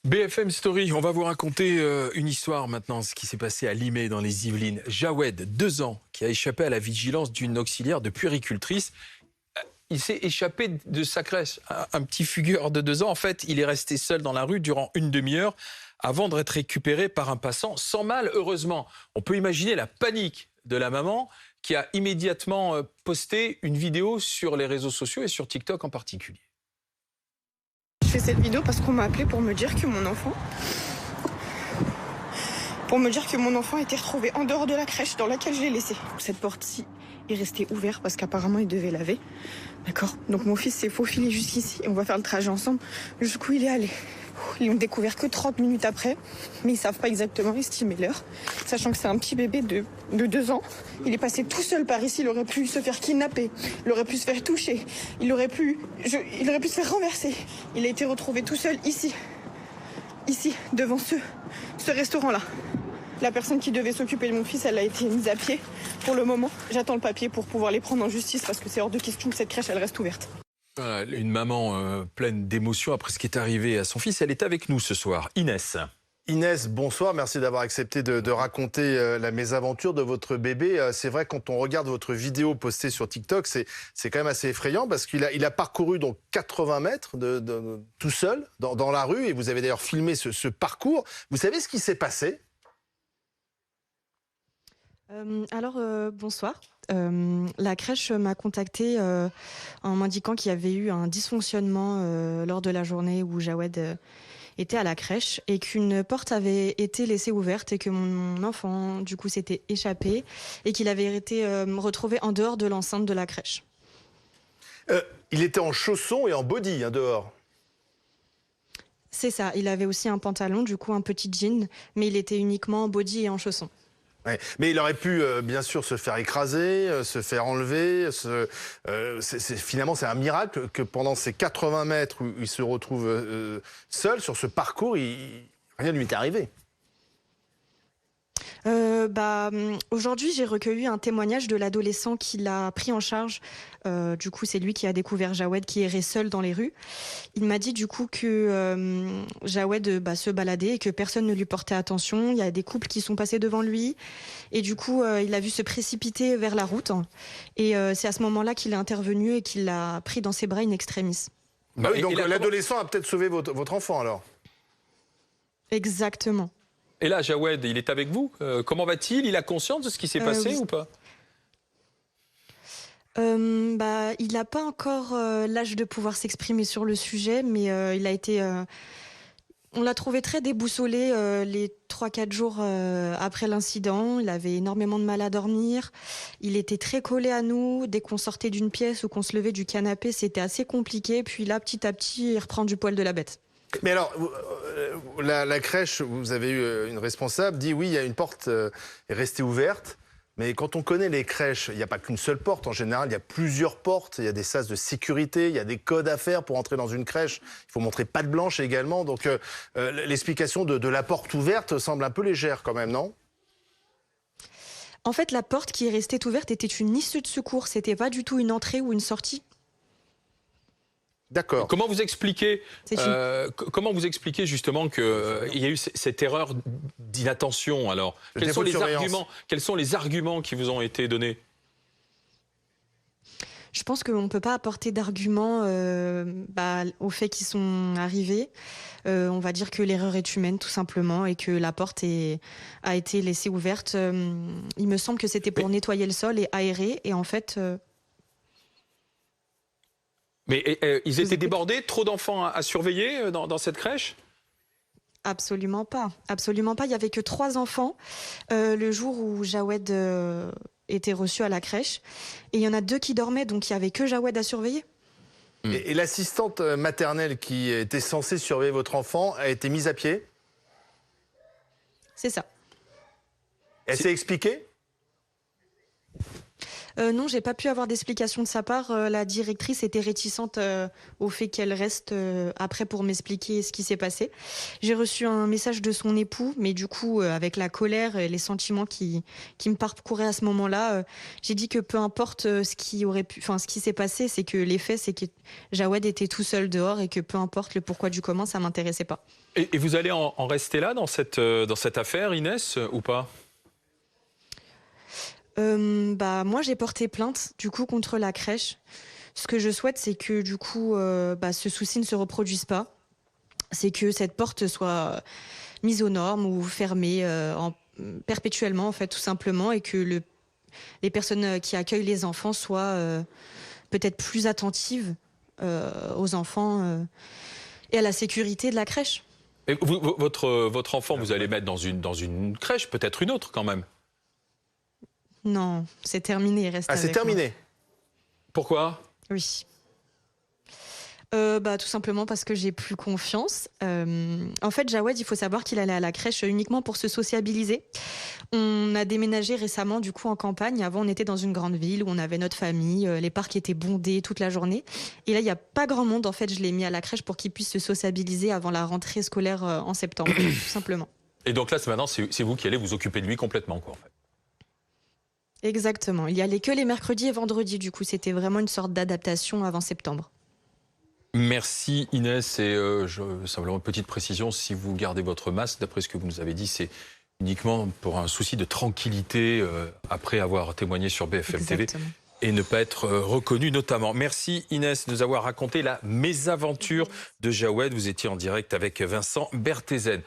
BFM Story, on va vous raconter une histoire maintenant, ce qui s'est passé à Limay dans les Yvelines. Jawed, 2 ans, qui a échappé à la vigilance d'une auxiliaire de puéricultrice. Il s'est échappé de sa crèche. Un petit fugueur de 2 ans, en fait, il est resté seul dans la rue durant une demi-heure avant d'être récupéré par un passant, sans mal, heureusement. On peut imaginer la panique de la maman qui a immédiatement posté une vidéo sur les réseaux sociaux et sur TikTok en particulier. Je fais cette vidéo parce qu'on m'a appelé pour me dire que mon enfant... était retrouvé en dehors de la crèche dans laquelle je l'ai laissé. Cette porte-ci est restée ouverte parce qu'apparemment il devait laver. D'accord. Donc mon fils s'est faufilé jusqu'ici et on va faire le trajet ensemble. Jusqu'où il est allé. Ils l'ont découvert que 30 minutes après, mais ils savent pas exactement estimer l'heure. Sachant que c'est un petit bébé de 2 ans. Il est passé tout seul par ici, il aurait pu se faire kidnapper, il aurait pu se faire toucher, il aurait pu se faire renverser. Il a été retrouvé tout seul ici, devant ce restaurant-là. La personne qui devait s'occuper de mon fils, elle a été mise à pied pour le moment. J'attends le papier pour pouvoir les prendre en justice parce que c'est hors de question que cette crèche, elle reste ouverte. Voilà, une maman pleine d'émotions après ce qui est arrivé à son fils. Elle est avec nous ce soir. Inès. Inès, bonsoir. Merci d'avoir accepté de raconter la mésaventure de votre bébé. C'est vrai, quand on regarde votre vidéo postée sur TikTok, c'est quand même assez effrayant parce qu'il a parcouru donc 80 mètres tout seul dans la rue et vous avez d'ailleurs filmé ce parcours. Vous savez ce qui s'est passé ? Bonsoir. La crèche m'a contactée en m'indiquant qu'il y avait eu un dysfonctionnement lors de la journée où Jawed était à la crèche et qu'une porte avait été laissée ouverte et que mon enfant, du coup, s'était échappé et qu'il avait été retrouvé en dehors de l'enceinte de la crèche. Il était en chaussons et en body dehors. C'est ça. Il avait aussi un pantalon, du coup, un petit jean, mais il était uniquement en body et en chaussons. Ouais. Mais il aurait pu, bien sûr, se faire écraser, se faire enlever. Finalement, c'est un miracle que pendant ces 80 mètres où il se retrouve seul, sur ce parcours, rien ne lui est arrivé. Aujourd'hui, j'ai recueilli un témoignage de l'adolescent qui l'a pris en charge. Du coup, c'est lui qui a découvert Jawed qui errait seul dans les rues. Il m'a dit du coup que Jawed se baladait et que personne ne lui portait attention. Il y a des couples qui sont passés devant lui et du coup, il a vu se précipiter vers la route. Et c'est à ce moment-là qu'il est intervenu et qu'il l'a pris dans ses bras in extremis. Bah oui, donc l'adolescent a peut-être sauvé votre enfant alors. Exactement. Et là, Jawed, il est avec vous. Comment va-t-il? Il a conscience de ce qui s'est passé oui. ou pas? Il n'a pas encore l'âge de pouvoir s'exprimer sur le sujet, mais il a été... on l'a trouvé très déboussolé les 3-4 jours après l'incident. Il avait énormément de mal à dormir. Il était très collé à nous. Dès qu'on sortait d'une pièce ou qu'on se levait du canapé, c'était assez compliqué. Puis là, petit à petit, il reprend du poil de la bête. Mais alors, la crèche, vous avez eu une responsable, dit oui, il y a une porte est restée ouverte. Mais quand on connaît les crèches, il n'y a pas qu'une seule porte. En général, il y a plusieurs portes. Il y a des sas de sécurité, il y a des codes à faire pour entrer dans une crèche. Il faut montrer patte blanche également. Donc, l'explication de la porte ouverte semble un peu légère quand même, non ? En fait, la porte qui est restée ouverte était une issue de secours. C'était pas du tout une entrée ou une sortie. D'accord. Comment vous expliquez justement qu'il y a eu cette erreur d'inattention alors? Quels sont les arguments qui vous ont été donnés? Je pense qu'on ne peut pas apporter d'arguments au fait qu'ils sont arrivés. On va dire que l'erreur est humaine tout simplement et que la porte a été laissée ouverte. Il me semble que c'était pour nettoyer le sol et aérer et en fait... Mais ils étaient débordés, trop d'enfants à surveiller dans cette crèche? Absolument pas. Absolument pas. Il n'y avait que 3 enfants le jour où Jawed était reçu à la crèche. Et il y en a 2 qui dormaient, donc il n'y avait que Jawed à surveiller. Et l'assistante maternelle qui était censée surveiller votre enfant a été mise à pied? C'est ça. Elle s'est expliquée? Non, j'ai pas pu avoir d'explication de sa part. La directrice était réticente au fait qu'elle reste après pour m'expliquer ce qui s'est passé. J'ai reçu un message de son époux, mais du coup, avec la colère et les sentiments qui me parcouraient à ce moment-là, j'ai dit que peu importe ce qui s'est passé, c'est que les faits, c'est que Jawed était tout seul dehors et que peu importe le pourquoi du comment, ça m'intéressait pas. Et vous allez en rester là dans cette affaire, Inès, ou pas? Moi, j'ai porté plainte du coup contre la crèche. Ce que je souhaite, c'est que du coup, ce souci ne se reproduise pas. C'est que cette porte soit mise aux normes ou fermée perpétuellement, en fait, tout simplement, et que les personnes qui accueillent les enfants soient peut-être plus attentives aux enfants et à la sécurité de la crèche. Et votre enfant, vous allez mettre dans une crèche, peut-être une autre quand même? Non, c'est terminé, il reste Ah, c'est avec moi. terminé. Pourquoi? Oui. Tout simplement parce que j'ai plus confiance. En fait, Jawed, il faut savoir qu'il allait à la crèche uniquement pour se sociabiliser. On a déménagé récemment, du coup, en campagne. Avant, on était dans une grande ville où on avait notre famille. Les parcs étaient bondés toute la journée. Et là, il n'y a pas grand monde. En fait, je l'ai mis à la crèche pour qu'il puisse se sociabiliser avant la rentrée scolaire en septembre, tout simplement. Et donc là, maintenant, c'est vous qui allez vous occuper de lui complètement, quoi, en fait. Exactement. Il y allait que les mercredis et vendredis. Du coup, c'était vraiment une sorte d'adaptation avant septembre. Merci Inès. Et simplement une petite précision, si vous gardez votre masque, d'après ce que vous nous avez dit, c'est uniquement pour un souci de tranquillité après avoir témoigné sur BFM TV et ne pas être reconnu notamment. Merci Inès de nous avoir raconté la mésaventure de Jawed. Vous étiez en direct avec Vincent Berthezen.